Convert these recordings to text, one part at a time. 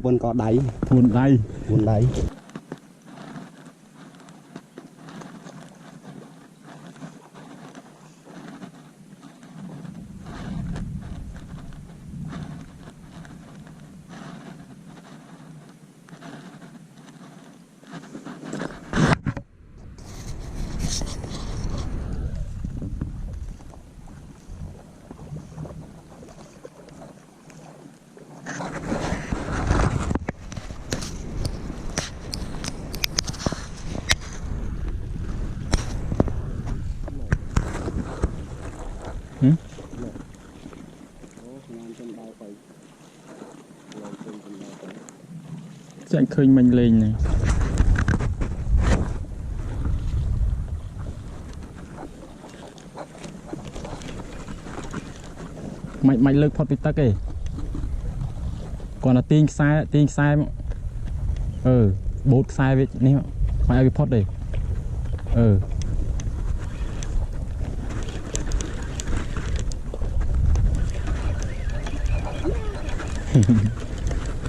vẫn có đáy buồn đây buồn đáy sẽ khơi mình lên này mạnh lực phật tắc kì còn là tiên sai bột sai với ní mạnh bị phật đây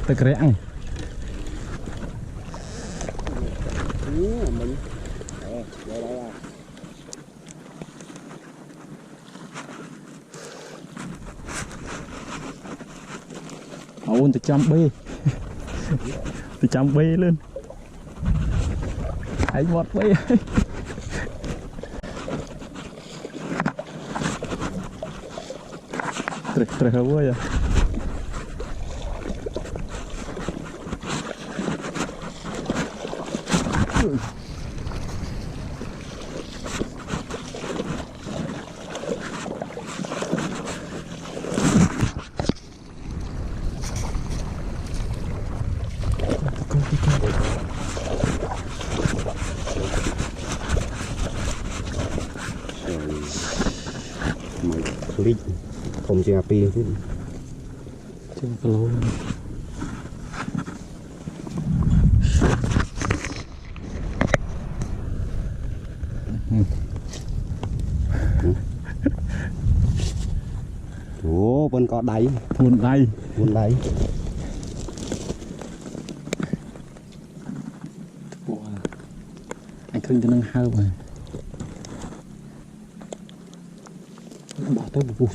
tắc rẽng mình đây à ôn từ trăm bê từ trăm bê lên anh một bê trời ơi à clip không chỉ pi chứ trên lâu ủa vẫn có đáy buồn đây anh khơi cho năng hao mà bỏ tới một vụ